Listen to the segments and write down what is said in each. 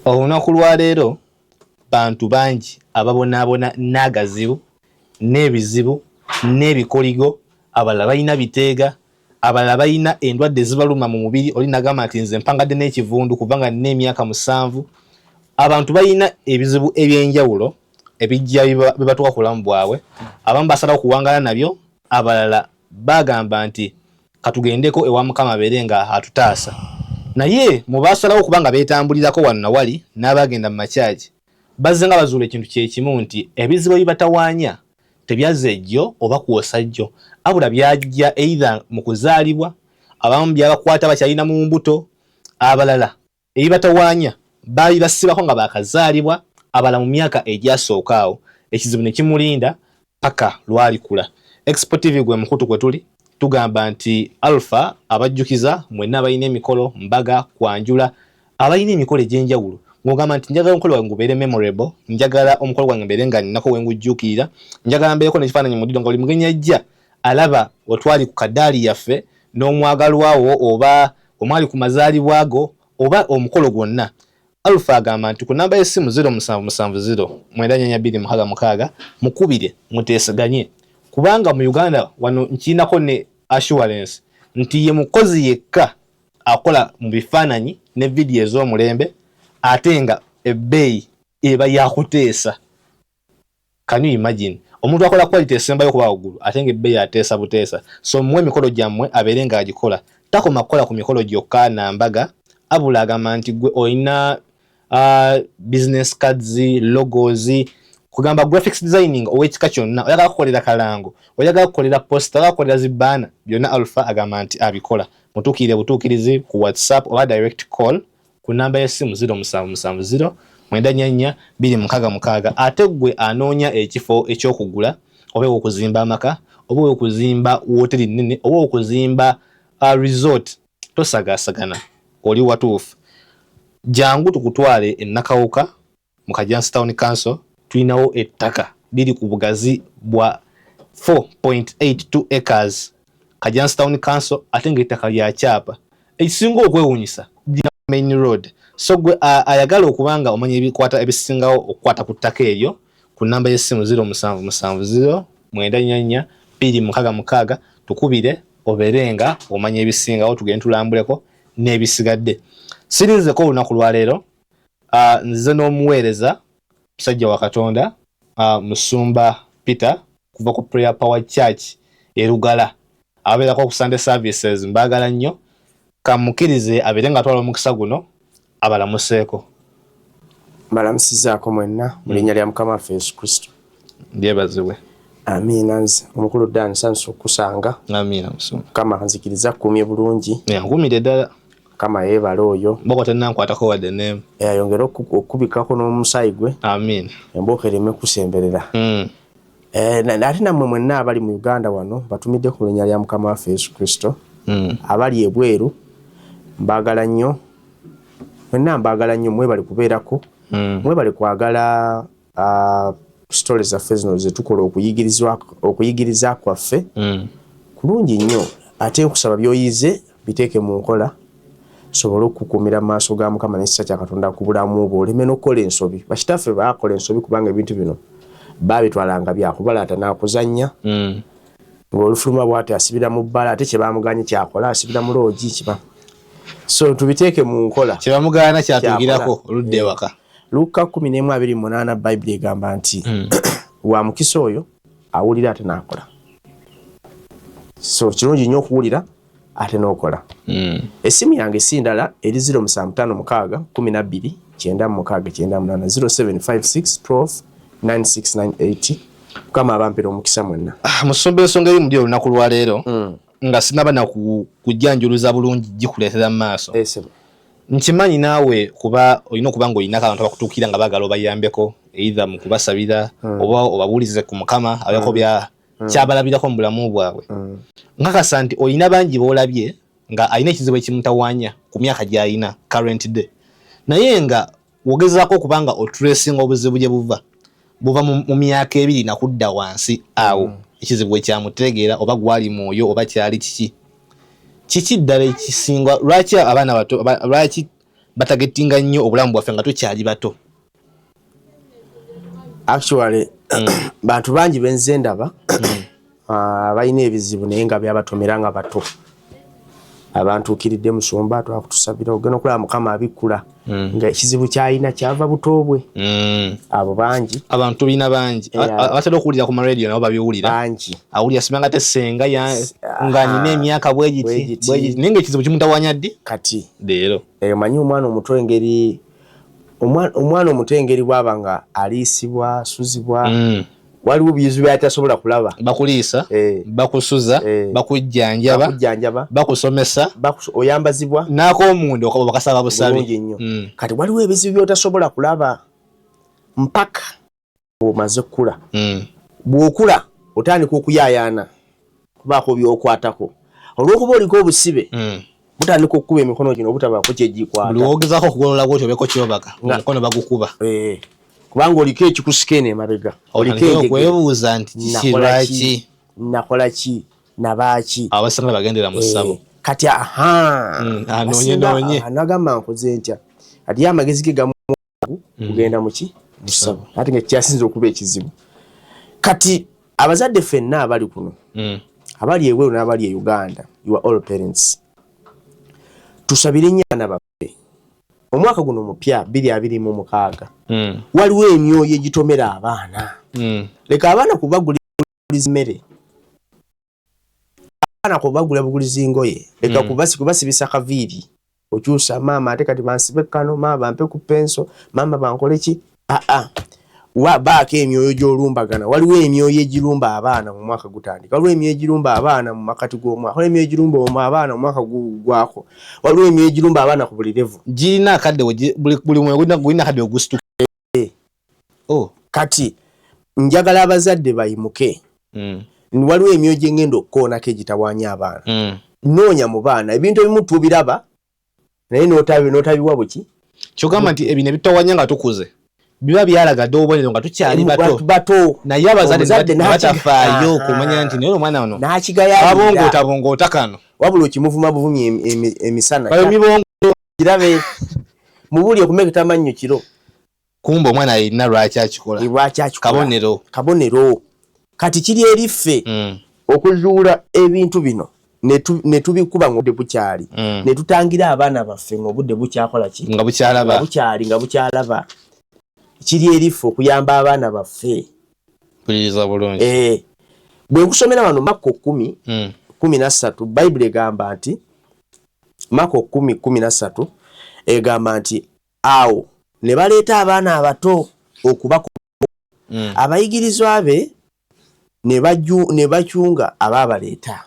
Olunaku lwa leero bantu bangi ababonaabona n'agazibu n'ebizibu n'ebikoligo, abalala balina biteega, abalala balina endwadde zibaluma mu mubiri. Oli nagamba nti nze mpangadde n'ekivundu kubanga nina emyaka 7. Abantu balina ebizibu ebyenjawulo ebijja bibatuuka ku bulamu bwabwe. Abamu basalawo kuwangala nabyo, abalala bagamba nti katugendeko ewa Mukama abeere nga atutaasa. Naye mu basalawo kubanga beetambulirako wano nawali n'abagenda mu makyaki, bazze nga bazuula ekintu kye kimu nti ebizibu ebibatawaanya tebyazze jjo oba kwosa jjo, abula byajja either mu kuzaalibwa, abamu byabakwata bakyalina mu mbuto, abalala ebibatawaanya baali basibako nga bakazaalibwa, abalala mu myaka egyasooka awo. Ekizibu ne kimulinda paka lwalikula. Expo TV gwe mukutu kwe tuli tugamba nti Alpha abajjukiza mwenna abalina emikolo mbaga kwanjula, abalina emikolo egy'enjawulo ng'ogamba nti njagala omukolo wange gubeere memorable, njagala omukolo gwange mbeere nga nnako wengujjuukirira, njagala mbeereko n'ekifaananyi mu ddiiro nga buli mugenyi ajja alaba otwali ku kaddaali yaffe n'omwagalwawo oba omwali ku mazaalibwa go oba omukolo gwonna. Alpha agamba nti ku namba y'essimu 0770 94266 mukubire muteeseganye, kubanga mu Uganda wano nkiinako ne assurance nti ye mukozi yekka akola mu bifaananyi ne vidiyo ez'omulembe ate nga ebbeeyi eba yakuteesa. Can you imagine? Omuntu akola quality esembayo okuba waggulu ate nga ebbeeyi ateesa buteesa. So mmwe emikolo gyammwe abeere nga agikola, takoma kukola ku mikolo gyokka nambaga, abula agamba nti gwe olina business cards, logos, kugamba graphics designing ow'ekika kyonna, oyagala kukolera kalango, oyagala kukolera poster, oyagala kukolera zibaana, byonna Alpha agamba nti abikola. Mutuukirire butuukirizi ku WhatsApp oba direct call ku namba y'essimu 0770 94266. Ate gwe anoonya ekifo eky'okugula oba okuzimba amaka oba okuzimba woteri nnene oba okuzimba resort, tosagaasagana, oli watuufu. Jangu tukutwale e Nakawuka mu Kajansi Town Council. Tulinawo ettaka liri ku bugazi bwa 4.82 acres Kajansi Town Council, ate ng'ettaka lya kyapa. Ekisinga okwewuunyisa main road. So gwe ayagala okubanga omanya ebikwata ebisingawo okukwata ku ttaka eryo ku namba y'essimu 0770 94266 tukubire oberenga omanya ebisingawo, tugende tulambuleko n'ebisigadde. Sirinzeko olunaku lwa leero, nze n'omuweereza musajja wa Katonda, Musumba Peter kuva ku Prayer Power Church Erugala, abeerako ku Sunday services. Mbaagala nnyo, kamukirize abeere nga atwala omukisa guno abalamuseeko. Mbalamusizaako mwenna mu linnya lya Mukama waffe Yesu Kristo. Lyebazibwe. Amiina. Nze omukulu Dani Sanso okusanga. Amiina Musumba. Kama nzikiriza kuumye bulungi. Nkumire ddala. Kama yeebala oyo. Mboko tennankwatako wadde n'emu. Ayongera okubikako n'omusaayi gwe. Amiina. Embooka ereme kusemberera. Ate nammwe mwenna abali mu Uganda wano batumidde ku linnya lya Mukama waffe Yesu Kristo. Abali ebweru mbaagala nnyo. Mwenna mbaagala nnyo, mwebale kubeerako. Mwebale kwagala stories zaffe zino ze tukola okuyigiriza kwaffe. Kulungi nnyo. Ate nkusaba by'oyize biteeke mu nkola, sobole okukuumira mu maaso ga Mukama n'ekisa kya Katonda ku bulamu bwo, oleme n'okukola ensobi. Bakitaffe baakola ensobi kubanga ebintu bino baabitwalanga byakubalaata n'akuzannya. Ng'olufuluma bw'ati asibira mu bbala, ate kye baamuganye kyakola, asibira mu loogi kiba. So tubiteeke mu nkola. Kye bamugaana kyatugirako oludde ewaka. Luka 11:28 Bayibuli egamba nti wa mukisa oyo awulira ate n'akola. So kirungi nnyo okuwulira ate n'okola. Essimu yange si ndala eri 0756 12 96 0756 12 9698. Kama abampera omukisa mwenna. Musumba ensonga eri muli olunaku lwa leero nga sinaba na kujjanjuluza bulungi gikuleetera mu maaso. Nkimanyi naawe kuba olina okuba ng'olina abantu abakutuukira nga baagala obayambeko, either mu kubasabira oba obabuulize ku Mukama abeeko kyabalabirako mu bulamu bwabwe. Nkakasa nti olina bangi boolabye nga alina ekizibu ekimutawaanya ku myaka gy'alina current day, naye nga wogezaako okuba nga otulesinga obuzibu gye buva mu myaka 2 nakudda wansi awo ekizibu ekyamutegeera oba gwali mwoyo oba kyali kiki ddala ekisinga. Lwaki abaana bato, lwaki batagetinga nnyo obulamu bwaffe nga tukyali bato. Actually bantu bangi benze ndaba balina ebizibu naye nga byabatomera nga bato. Abantu ukiridde musomba twakutusabira ogenda okulaba Mukama abikula nga ekizibu kyalina kyava butobwe. Abo bangi abantu bina bangi abatera okuwulira ku radio nabo babiwulira bangi awulira simanga tesenga nga nina emyaka bwegiti ninga ekizibu kimutawanya ddi kati leero manyi omwana omuto engeri omwana omuto engeri bwaba nga aliisibwa suzibwa waliwo bizibu byatasobola kulaba bakuliisa bakusuza bakujjanjaba bakusomesa oyambazibwa n'ak'omundu okuba bakasaba busabi kati waliwo ebizibu byotasobola kulaba mpaka omaze kula bw'okula otandika okuyayaana kubaako byokwatako olw'okuba oliko obusibe butandika okukuba emikono gino obutabaako kyegikwata buli wogezaako okugolola gwotyo obeeko kyobaka omukono bagukuba kubanga oliko ekikusikene emabega oliko okwebuuza nti kiki nakola ki nabaaki abasanga bagendera mu ssabo kati anoonye anagamba nkoze ntya kati amagezi ge gamu kugenda muki musabo ate nga kyasinza okuba ekizibu kati abazadde ffenna abali kuno abali eweeru n'abali e Uganda you are all parents tusabire nnyo abaana baffe omwaka guno mupya 2026 waliwo emyoyo egitomera abaana leka abaana kubaguliza mmere abaana kubagula buguliza ngoye leka kubasibisa kaviiri okyusa maama ate kati bansibe kano maama bampe ku penso maama bankole ki baako emyoyo gy'olumbagana waliwo emyoyo egirumba abaana mu mwaka gutandika waliwo emyoyo egirumba abaana mu makati g'omwaka waliwo emyoyo egirumba abaana mu mwaka gwako waliwo emyoyo egirumba abaana ku buli level girina akadde buli mwe gulina akadde ogusituka kati njagala abazadde bayimuke waliwo emyoyo gye ngenda okukoonako egitawaanya abaana noonya mu baana ebintu ebimu tubiraba naye n'otabiwa buki kyogamba nti ebino ebitawanya nga tukuze biba byalagadde obubonero nga tukyali bato naye abazadde batafaayo kumanya nti naye omwana ono abongoota kano wabula okimuvuma buvumi emisana kirabe mubuli okumeketa amannyo kiro kumba omwana alina lwaki akikola kabonero kati kiri eriffe okuzuula ebintu bino ne tubikuba ng'obudde bukyali ne tutangira abaana baffe ng'obudde bukyakola ki nga bukyalaba kiri eriffe okuyamba abaana baffe puliriza bulungi bwe nkusomera wano Mako 10:13 Bayibuli egamba nti Mako 10:13 egamba nti awo ne baleeta abaana abato okubakuba abayigirizwa be ne bakyunga ababaleeta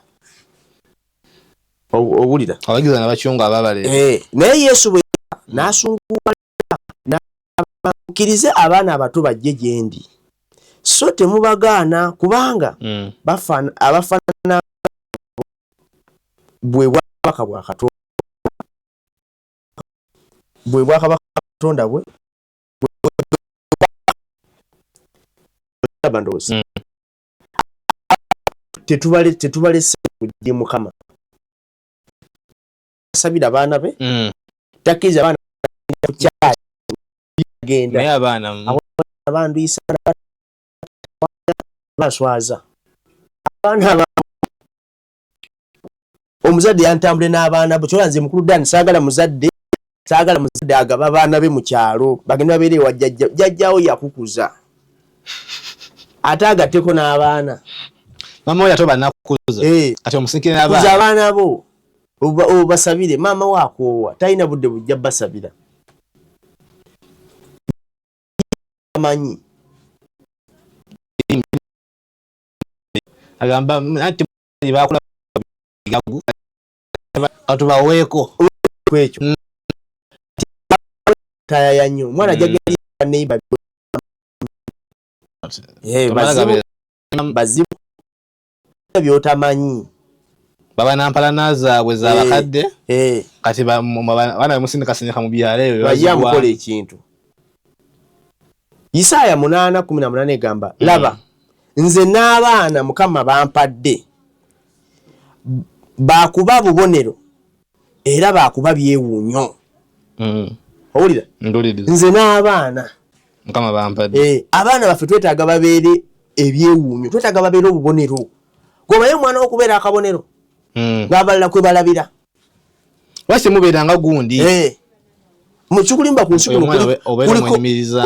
obulira abayigirizwa ne bakyunga ababaleeta naye Yesu bwe n'asunguwa n'abakkirize abaana abato bajje gye ndi so temubagaana kubanga abafaanana bwe bwakabaka bwa Katonda bwe bandoozi tetubalese kujje Mukama sabira abaana be takkiriza abaana kukyali genda naye abaana abanduyisa baswaza abaana omuzadde yantambule n'abaana bo kyolanze mukulu Dani saagala muzadde agaba abaana be mu kyalo bagenda babeere wa jjajjawo yakukuza ate agatteko n'abaana mama oyo ate banakukuza ate omusinkire abaana bo obasabire maama waakoowa talina budde bujja basabira amanyi agamba nti bakula atubaweeko kwekyo tayaya nnyo omwana jageri neighbor bazibu byotamanyi baba nampalana zaabwe z'abakadde kati baana bemusindikasindika mu byalo ebyo bayamukola ekintu Isaaya 8:18 egamba laba nze n'abaana Mukama bampadde bakuba bubonero era bakuba byewuunyo owulira nze n'abaana mukama bampadde abaana baffe twetaaga babeere ebyewuunyo twetaaga babeere obubonero gobaye omwana wokubeera akabonero ng'abalala kwe balabira wase mubeeranga gundi mukikulimba ku nsi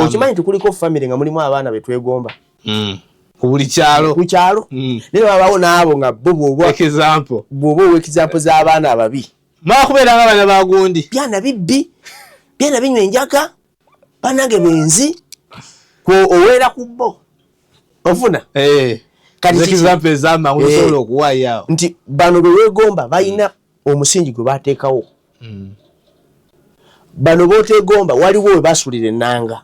okimanyi nti kuliko famire nga mulimu abaana betwegomba ku buli kyalo naye babaawo n'abo nga bo bw'oba ow'ekizampo z'abaana ababi mwakubeeranga abaana bagundi byana bibbi byana binywa enjaka banange benzi oweera ku bo ofuna ekizampo ez'amangu osobola okuwaayo nti bano bewegomba balina omusingi gwe bateekawo bano bootegomba waliwo we basulira ennanga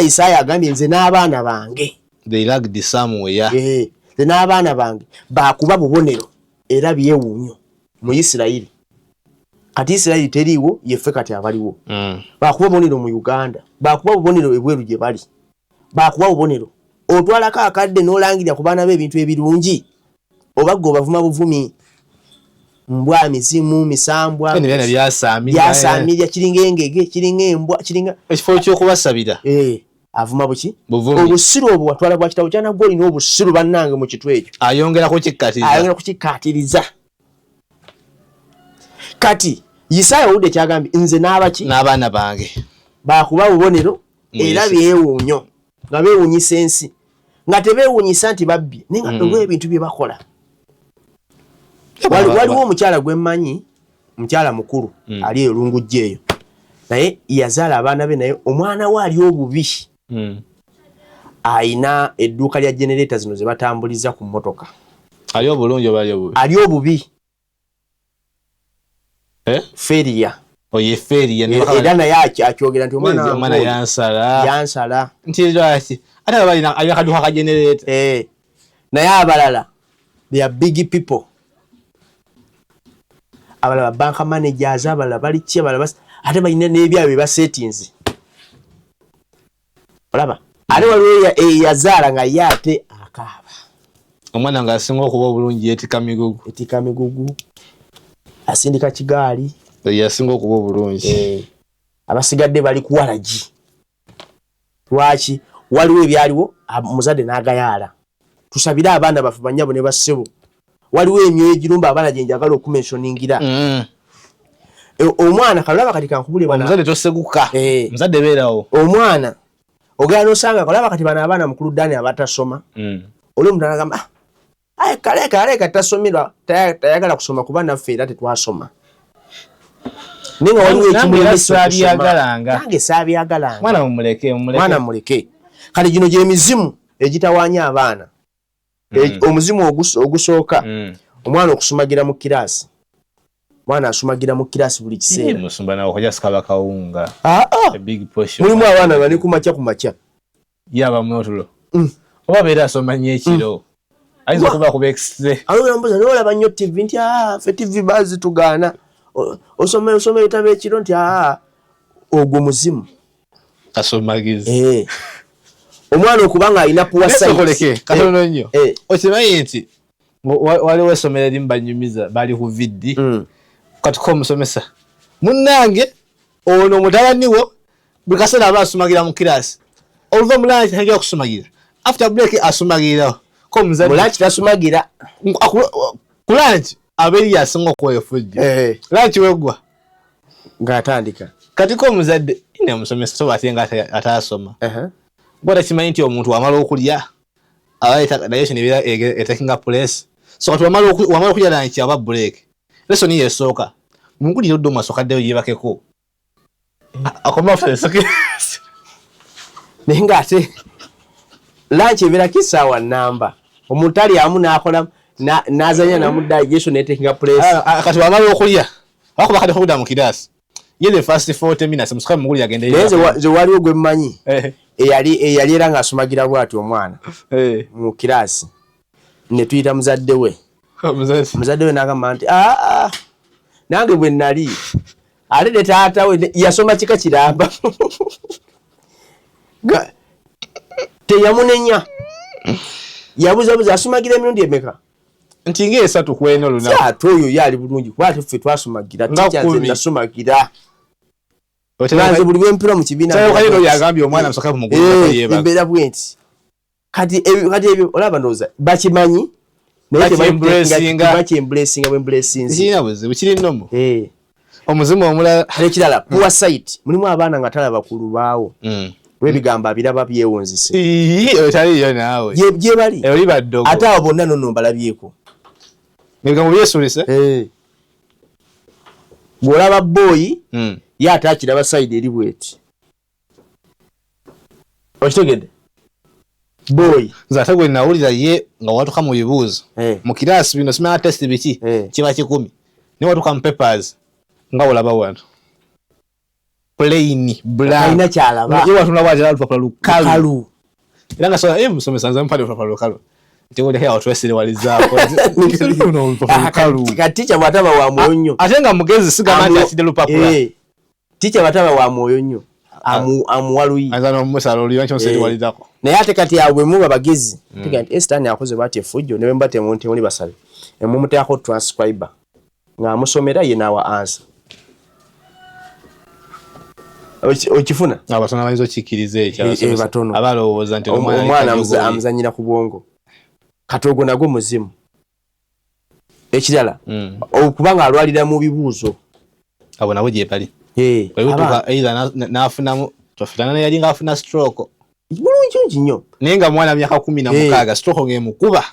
Isaaya agambye nze n'abaana bange nze n'abaana bange bakuba bubonero era byewuunyo mu Isirayiri kati Isirayiri teriiwo yeffe kati abaliwo bakuba bubonero mu Uganda bakuba bubonero ebweru gye bali bakuba bubonero otwalako akadde n'olangirira ku baana b'ebintu ebirungi oba gwe obavuma buvumi mbwa mizimu misambwa byasamirya kiringa engege kiringa embwa kiringa ekifo ky'okubasabira avuma buki obusiru obwo watwala bwa kitabu kyanagwo olina obusiru bannange mu kitu ekyo ayongera kukikkaatiriza kati Isaaya owudde kyagambye nze n'abaana bange bakuba bubonero era byewuunyo nga beewuunyisa ensi nga tebeewuunyisa nti babbye naye nga olw'ebintu bye bakola waliwo omukyala gwe mmanyi mukyala mukulu ali erungujja eyo naye yazaala abaana be naye omwana we ali obubi ayina edduuka lya generator zino ze batambuliza ku mmotoka ali obulungi oba ali obubi feria era naye akyogera nti omwana yansala nti lwaki ate alina akaduuka ka generator naye abalala they are big people abalala bank managers abalala bali ki abalala ate balina n'ebyabwe bye basetinze olaba ate waliwo yazaala nga ye ate akaaba omwana nga asinga okuba obulungi yeetika migugu asindika kigaali yasinga okuba obulungi abasigadde bali ku walagi lwaki waliwo ebyaliwo muzadde n'agayaala tusabire abaana baffe bannyabo ne bassebo waliwo emyoyo egirumba abaana gye njagala okumensioningira omwana kalaba kati kankubule omuzadde toseguka muzadde beerawo omwana ogenda n'osanga kalaba kati bano abaana mukulu Dani abatasoma oli omuntu anagamba kaleka tasomerwa tayagala kusoma kuba naffe era tetwasoma naye nga waliwo ekimulemesange saabyagalanga mwana muleke kati gino gy'emizimu egitawaanya abaana omuzimu ogusooka omwana okusumagira mu kiraasi mwana asumagira mu kiraasi buli kiseera mulimu abaana bani kumakya yabamutulo oba beera asoma nnyo ekiro ayinza okuba kubekisize alombuza nolaba nnyo TV nti ffe TV bazitugaana osoma ebitabo ekiro nti ogwo muzimu asomagize omwana okubanga alina puwa sayiti katono nnyo okimanyi nti waliwo essomero erimu banyumiza bali ku viddi katuko omusomesa munnange ono mutabani wo buli kaseera aba asumagira mu kiraasi oluva mu lanchi tajja kusumagira after break asumagirawo ko muzadde lanchi tasumagira ku lanchi aberi yasinga okwefujja lanchi wegwa ng'atandika kati ko muzadde ine omusomesa so batenga atasoma bora kimanyi nti omuntu wamala okulya abaita digestion ebira etakinga place so kati wamala okulya lanchi aba break lesson yesooka mungulira oddo masokaddeyo yebakeko akoma fese nenga ate lanchi ebira kisaawa namba omuntu ali amu n'akola n'azanya namudda digestion etakinga place kati wamala okulya wako bakade kuda mu kidasi yele first 40 minutes musika mungulira agende ze waliwo gwe mmanyi eyali era ng'asumagira bwati omwana mu kirasi ne tuyita muzadde we muzadde we n'agamba nti nange bwe nali ate ne taata we yasoma kika kiramba teyamunenya yabuzabuza asumagira emirundi emeka nti ng'esatu kweno lunaku ate oyo yali bulungi kuba ffe twasumagira tikya nze nasumagira Naze buli wempira mu kibiina. Sayo kalino yagambye omwana msoka kumugulira yeba. Mbera bwenti. Kati ebyo olaba ndoza bakimanyi naye embracing embracing. Zina buzi bukiri nnomo. Omuzimu omulala ekirala poor sight mulimu abaana nga talaba bakulu baawo. Webigamba abiraba byewonzise. Otali yo naawe. Ye bali. Oli baddogo. Ate abo bonna nno balabyeko. Bigambo byesulise. Bwolaba boy yate akiraba side eri bweti. Okitegedde? Boy. Zate gwe nawulira ye nga watuka mu bibuuzo. Mu kirasi bino simanya test biki kiba 10. Ne watuka mu papers nga olaba wano. Plain black. Ina kyalaba. Ye watuna bwaje alupapula lukalu. Era nga so musomesa nza mpale olupapula lukalu. Ntiwole hea otwesire walizaapo. Katicha bataba wa mwoyo nnyo. Ate nga mugezi sigama nti atide lupapula. Ticha bataba wa mwoyo nnyo. Amuwaluyi. Azana omusalo oli wancho nsedi walizako. Naye ate kati abwe mu bagezi. Tiga nti Esther yakoze bwate fujjo ne bembate monte oli basabe. Emumuta yako transcriber. Nga musomera ye nawa answer. Okifuna? Abasona bayizo kikirize ekya abalowooza nti omwana amuzanyira ku bwongo. Katogo nago muzimu. Ekirala okubanga alwalira mu bibuuzo. Abo nabo gye bali. Webutuka either nafunamu tofitana yali nga afuna stroke. Bulungi nnyo. Nenga mwana myaka 16 stroke ngemukuba.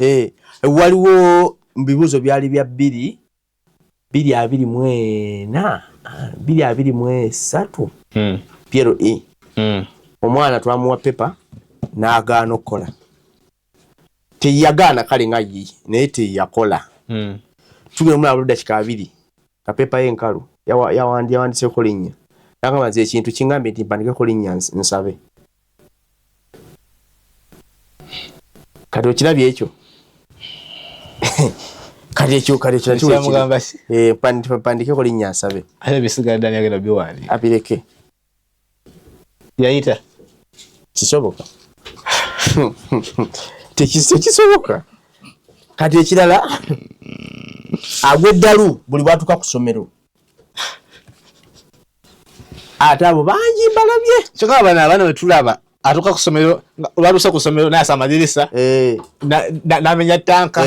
Waliwo mbibuuzo byali bya 224 Piero E. Omwana twamuwa pepa n'agaana okukola. Teyagaana kale nga ye naye teyakola. Tugenda omulala oludda kika 2 ka pepa y'enkalu yawandiseko linnya. Nagamba ekintu kingambe nti mpandikeko linnya nsabe. Kati okirabye ekyo. Kati ekyo kyamugamba si. Pandikeko linnya nsabe. Ate bisigadde ani agenda biwandi. Abireke. Yayita. Kisoboka. Tekisoboka. Kati ekirala agweddalu buli bwatuka ku ssomero. Ate abo bangi mbalabye. Kyokka abaana wetulaba atuka ku ssomero olwalusa ku ssomero naye asamadirisa n'amenya ttanka.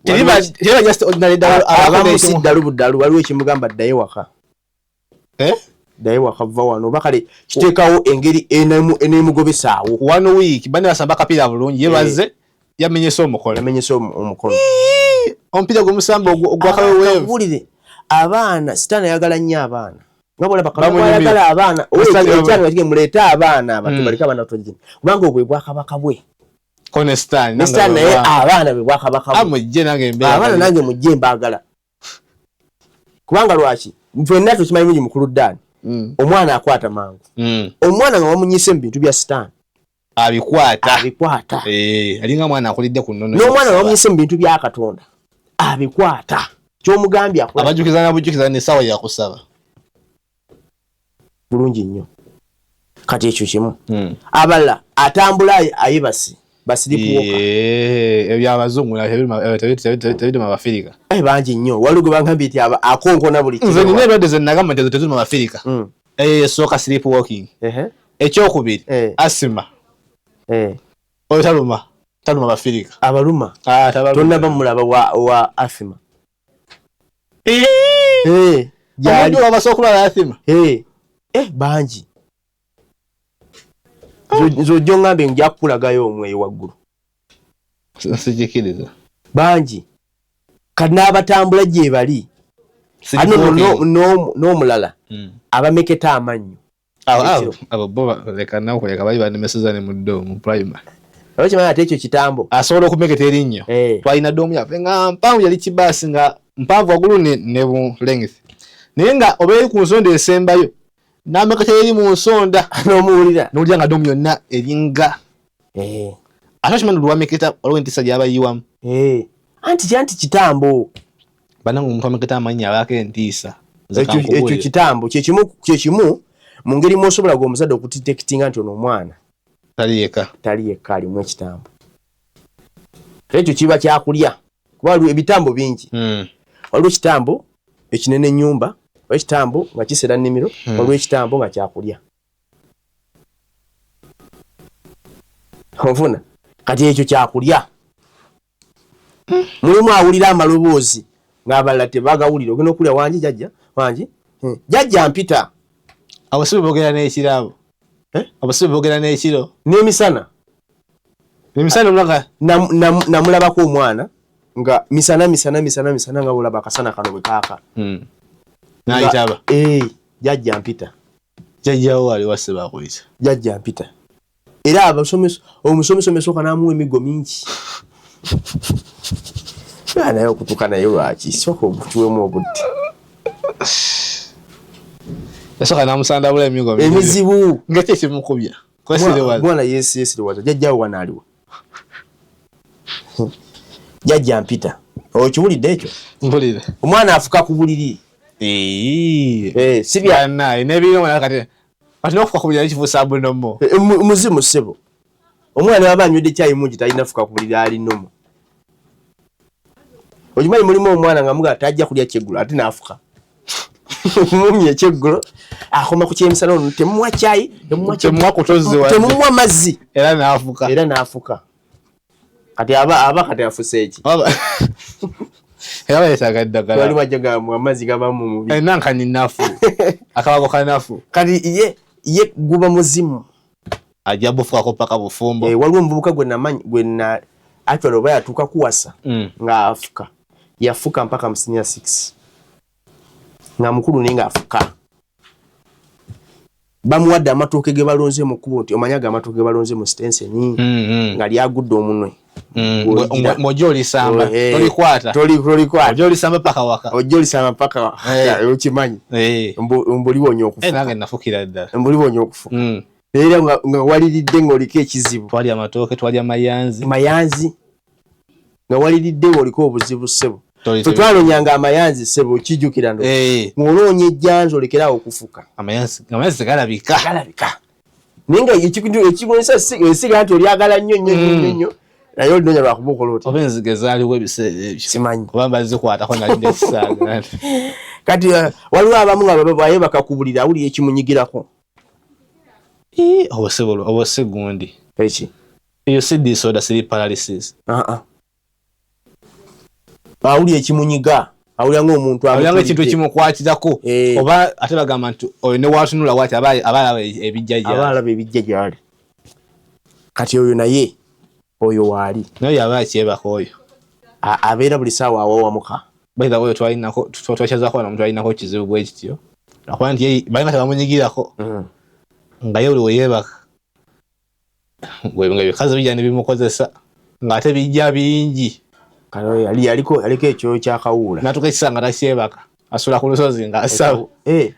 Teliba just ordinary dalu buddalu waliwo ekimugamba ddayo waka. Dayo waka va wano bakale kiteekawo engeri eneemugobesaawo. 1 week bane basamba akapiira bulungi yebaze yamenyese omukono. Omupiira gw'omusamba ogwakaweweevu. Bulire abaana sitaani ayagala nnyo abaana. Nga bolaba kabaka ayagala abaana. Ekyalo bakige muleete abaana abato baleka abaana tojjini. Kubanga obwe bwakabaka bwe. Konestan naye abaana be bwakabaka bwe. Amujje nange mbeera. Abaana nange mujje mbagala. Kubanga lwaki ffenna tukimanyi mungi mukulu ddaani. Omwana akwata mangu. Omwana nga wamunyise mu bintu bya sitaani. Abikwata. Alinga mwana akulidde ku nnono. N'omwana wamunyise mu bintu bya Katonda. Abikwata. Ky'omugambye akola. Abajukiza ne sawa ya kusaba. Bulungi nnyo. Kati ekyo kimu. Abala atambula ayibasi. Basilipu woka. Ebyabazungu tebiri mabafirika. Bangi nnyo. Waliwo bangambye nti akonkona buli kimu. Nze nina endwadde ze nagamba nti teziri mabafirika. Esooka sleep walking. Ekyokubiri asima. Oyo taluma bafirika. Abaluma. Tonnaba mulaba wa asima. Omuntu wabasobola okulwala asima. Bangi. Zojjo ngambe nja kukulagayo omweyo waggulu. Sijikiriza. Bangi. Kati n'abatambula gye bali. N'omulala. Abameketa amannyo. Abo bo leka nakuleka bali banemesezane mu ddo mu primary. Olwekimanya ate ekyo kitambo. Asobola okumeketa erinnya. Twalina ddomu yaffe nga mpanvu yali kibaasi nga mpanvu waggulu ne bu length. Naye nga obeeri ku nsonda esembayo. N'ameketa eri mu nsonda n'omuwulira nga ddomu yonna eringa. Ate kimanya olwameketa waliwo entisa gy'abayiwamu. Anti kitambo. Banange omuntu ameketa amannya abaako entiisa. Ekyo kitambo kyekimu mu ngeri mw'osobola gw'omuzadde okutitektinga nti ono omwana tali yekka alimu ekitambo. Ekyo kiba kyakulya Waliwo ebitambo bingi. Waliwo ekitambo ekinene ennyumba, waliwo ekitambo nga kisera nnimiro, waliwo ekitambo nga kyakulya. Onfuna kati ekyo kyakulya. Mulimu awulira amaloboozi ng'abalala tebagawulira. Ogenda okulya wangi jjajja wangi jjajja mpita. Abasibe boogera n'ekirabo. Abasibe boogera n'ekiro n'emisana. Emisana mulaka namulabako omwana nga misana nga bulaba akasana kano bwe kaaka. N'ayitaba. Jjajja mpita. Jjajjawo wali wasse bakuyita. Jjajja mpita. Era omusomesa omesooka n'amuwa emigo mingi. Naye okutuuka naye lwaki sooka obutuwemu obudde. Yasooka n'amusandabula emigo mingi. Emizibu. Nga ki ekimukubya? Mwana yeesiriwaza. Jjajjawo wanaaliwa. Jjajja mpita. Okiwulidde ekyo? Mpulira. Omwana afuka ku buliri. Sibya naye n'ebirimu kati n'okufuka ku buliri kifuusa bunomo. Muzimu ssebo. Omwana waba anywedde caayi mungi talina fuka ku buliri ali nomo. Okimanyi mulimu omwana nga muga tajja kulya kyeggulo ate n'afuka. Mumye kyeggulo akoma ku kyemisana ono temumuwa caayi temuwa kutozi wa temumuwa mazzi era n'afuka. Kati aba kati afuse eki. Era yesaga ddagala. Wali wajjaga amazzi gabamu mu mubiri. Nanka ni nafu. Akabago kanafu. Kati ye guba muzimu. Ajja bufukako paka bufumbo. Waliwo omuvubuka gwe actually oba yatuuka kuwasa nga afuka. Yafuka mpaka mu senior 6. Nga mukulu naye ng'afuka. Bamuwadde amatooke ge balonze mu kkubo nti omanyaga amatooke ge balonze mu sitenseni nga lyagudde omunwe. Mojolisamba tolikwata. Ojolisamba paka waka. Ojolisamba paka waka. Okimanyi. Mbuliwonya okufuka. Nange nafukira ddala. Mbuliwonya okufuka. Era nga waliridde ng'oliko ekizibu. Twalya amatooke, twalya mayanzi. Nga waliridde ng'oliko obuzibu ssebo. Twalonyanga amayanzi ssebo kijjukira ndo. Ng'oloonya ejjanzi olekerawo okufuka. Amayanzi galabika. Naye nga ekigonesa esiga nti olyagala nnyo. Naye olinonya lwakuba okola oti. Oba enzige zaaliwo ebiseera ebyo. Simanyi. Oba bazikwatako nalinde ekisaaga. Kati waliwo abamu nga baye bakakubulira awulira ekimunyigirako. Obo si gundi. Eki. Eyo si disorder, si paralysis. Awulira ekimunyiga. Awulira ng'omuntu awulira ekintu ekimukwatirako. Oba ate bagamba nti oyo ne waatunula bw'ati abalaba ebijja gy'ali. Abalaba ebijja gy'ali. Kati oyo naye oyo waali. Naye yaba akyebaka oyo. Abeera buli ssaawa awawamuka. Baita oyo twakyazaako wano omuntu alinako kizibu bwe kityo. Lwakuba nti balina tebamunyigirako. Nga ye buli we yeebaka. Nga ebikazi bijja ne bimukozesa. Ng'ate bijja bingi. Yaliko ekyoyo kyakawuula. Natuka ekisanga takyebaka. Asula ku lusozi nga asaba.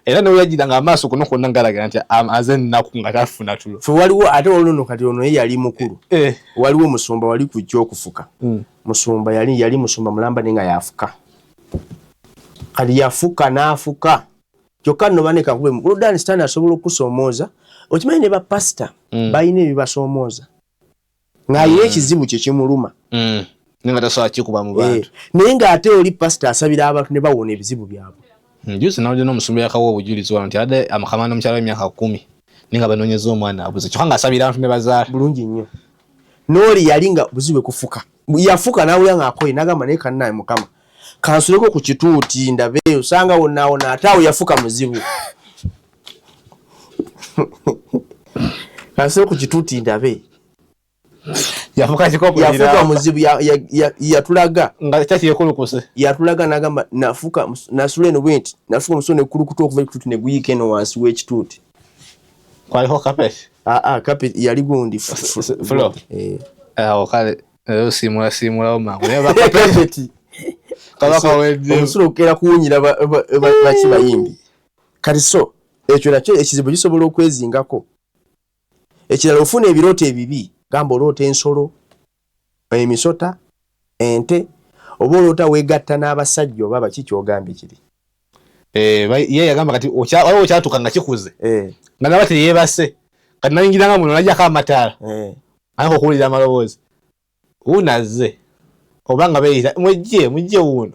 Era ne weyajjira ng'amaaso kuno kwonna galaga nti aze ennaku nga tafuna tulo. Waliwo ate olwo kati ono ye yali mukulu. Waliwo omusumba wali ku ky'okufuka. Musumba yali musumba mulamba naye nga yafuka. Kati yafuka n'afuka. Kyokka nno baneka kube mukulu Dani Sitaani asobola okusoomooza. Okimanyi ne bapasita balina ebibasoomooza. Ng'ayina ekizibu kye kimuluma. Nenga tasobola kikuba mu bantu. Naye ng'ate oli pasita asabira abantu ne bawona ebizibu byabwe. Juzi nawulira n'omusumba yakawa obujulizi wano nti adde amakamanda omukyala w'emyaka 10 nenga banoonyeza omwana abuze. Kyokka ng'asabira abantu ne bazaala. Bulungi nnyo. N'oli yali nga buzibu kufuka. Yafuka n'awulira ng'akoye n'agamba naye kannaaye Mukama. Kansuleko ku kituuti ndabe osanga wonna ate awo yafuka muzibu. Kansuleko ku kituuti ndabe. Yafuka muzibu yatulaga nga kyakiyekulukuse. Yatulaga n'agamba nafuka nasula eno bwenti nafuka musone kulukuta okuva ekituuti ne guyika eno wansi w'ekituuti. Kwaliko kapeti? Kapeti yali gundi fulo. Kale simulawo mangu naye bakapeti. Kabaka wedde omusula okukeera kuwunyira baki bayimbi. Kati so ekyo nakyo ekizibu kisobola okwezingako. Ekirala ofuna ebirooto ebibi. Gamba oloota ensolo, emisota, ente, oba oloota weegatta n'abasajja oba baki ky'ogambye kiri. Ye yagamba kati waliwo okyatuuka nga kikuze. Nga naba teyeebase. Kati nayingiranga muno najjako amataala. Ayinza okuwulira amaloboozi. Unazze. obanga beita mujje uno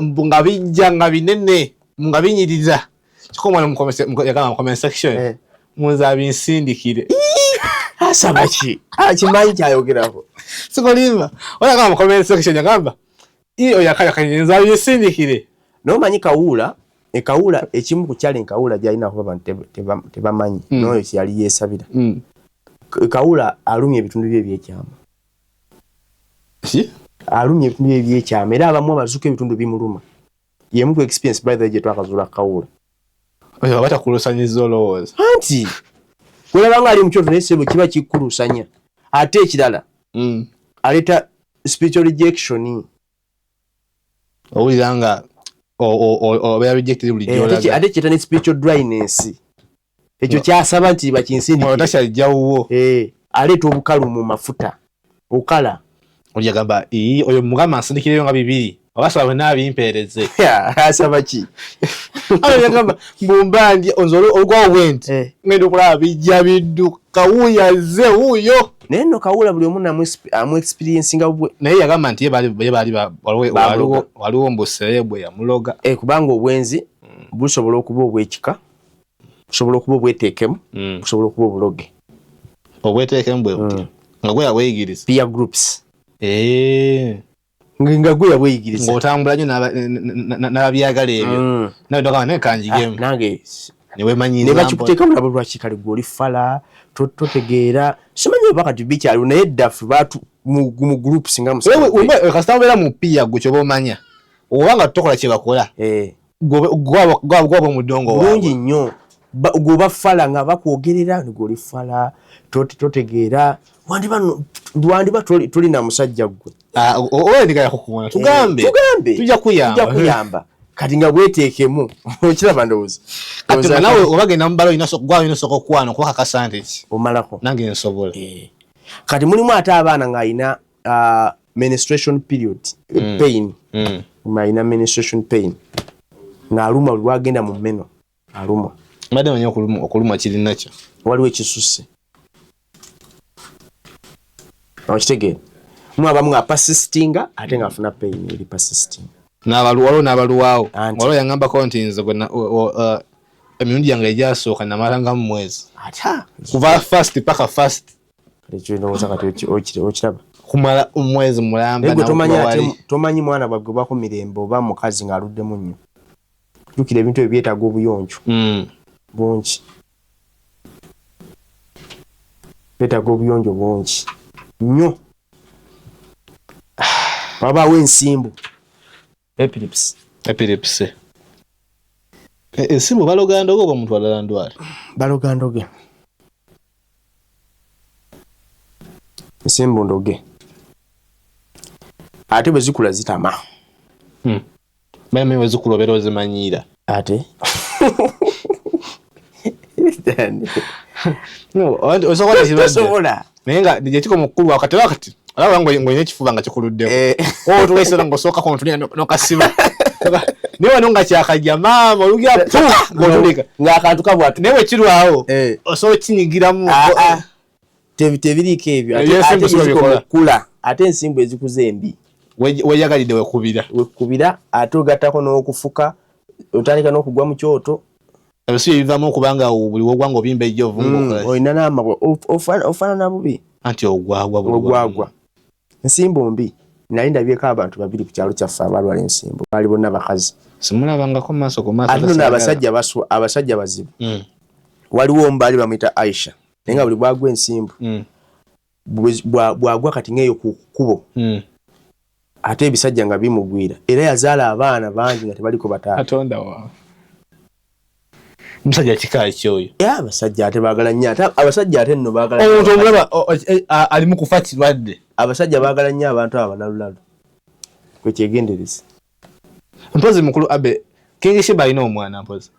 mbunga bijja nga binene nga binyiriza chikomwana mu comment section munza binsindikire asaba ki akimanyi kyayogerako sikolimba oya kama mu comment section yakamba iyo yakaya kanyenza binsindikire no manyi Kawula Kawula ekimu ku challenge Kawula gyalina kuba abantu tebamanyi noyo kyali yesabira Kawula alumye ebitundu bye byekyama alumye ebitundu bye byekyama era abamu abazuka ebitundu bimuluma yemu ku experience by the way twakazula Kawula oyo bata kulusanyizza olowooza anti kulabanga ali mukyoto nesebo kiba kikulusanya ate ekirala aleta spiritual rejection owuliranga obeera rejected buli gy'olaga ate kyetane spiritual dryness ekyo kyasaba nti bakinsindikire otashyajjawuwo aleeta obukalu mu mafuta okala olyagamba oyo mugamba nsindikireyo nga 2 abasaba bwe naabimpeereze asaba ki yagamba mbumbandi onzolo olugwawo bwenti ngenda okulaba bijja bidduka wuyaze wuuyo naye nno Kawula buli omu amu experience nga bwe naye yagamba nti waliwo mbusere bwe yamuloga kubanga obwenzi busobola okuba obwekika busobola okuba obweteekemu busobola okuba obuloge obweteekemu bwe buti nga gwe yabweyigiriza peer groups nga gwe yabweyigiriza ng'otambula nnyo n'ababyagala ebyo nawe togamba naye kanjigemu nange newemanyiriza ne bakikuteekamu nabo lwaki kale gw'oli fala totegeera simanyi oba kati bikyaliwo naye ddaffe mu groups nga kasita obeera mu piya gwe kyoba omanya obanga tokola kye bakola gwaba omudongo bulungi nnyo gwoba fala nga bakwogerera negwoli fala totegeera wandiba tolina musajja gwe owendigayakukubona tugambe tujja kuyamba kati nga bweteekemu okiraba ndowooza nawe obagenda mubalo gwalina soka okwana okubakakasa nti ki omalako nange nsobola kati mulimu ate abaana ng'alina menstruation period pain ng'alina menstruation pain ng'aluma lwagenda mu mmeno aluma mbadde manyi okuluma kirina kyo waliwo ekisusse okitegeera mu abamu nga persistinga ate ng'afuna pain eri persisting waliwo n'abaluwaawo waliwo yangambako nti nze emirundi yange egyasooka namalanga mu mwezi kuva fast paka fast okiraba kumala omwezi mulamba tomanyi mwana bwagwe bako mirembe oba mukazi ng'aluddemu nnyo jukira ebintu ebyo byetaaga obuyonjo bungi byetaaga obuyonjo bungi nnyo wabaawo ensimbu epilepsy ensimbu balogandoge oba omuntu alala ndwala balogandoge ensimbu ndoge ate bwe zikula zitama bamanyi bwe zikula obeera ozimanyiira ate osobola naye nga gyekiko mukulu wakati wakati olaba ng'olina ekifuba nga kikuluddeko otuweesera ng'osooka kono tulina n'okasiba naye wano nga kyakajja maama olugya ng'otulika ng'akantu kabwatu naye bwe kirwawo osobola kinyigiramu tebiriiko ebyo kula ate ensimbu ezikuze embi weyagalidde wekubira ate ogattako n'okufuka otandika n'okugwa mu kyoto ebisubi bivaamu okubanga buli wogwanga obimba ejjo ovunga olina n'amagwa ofaanana bubi anti ogwagwa ensimbu mbi nali ndabyeko abantu babiri ku kyalo kyaffe abalwala ensimbu baali bonna bakazi simulabangako maaso ku maaso ate nno abasajja bazibu waliwo omubaali bamuyita Aisha naye nga buli bwagwa ensimbu bwagwa kati ng'eyo ku kkubo ate ebisajja nga bimugwira era yazaala abaana bangi nga tebaliko bataata katonda waawe musajja kikaali kyoyo abasajja ate baagala nnyo abasajja ate nno baagala omuntu omulaba alimu kufa kirwadde abasajja baagala nnyo abantu abalalulalu kwekyegendereza mpozi mukulu abe King Shiba alina omwana mpozi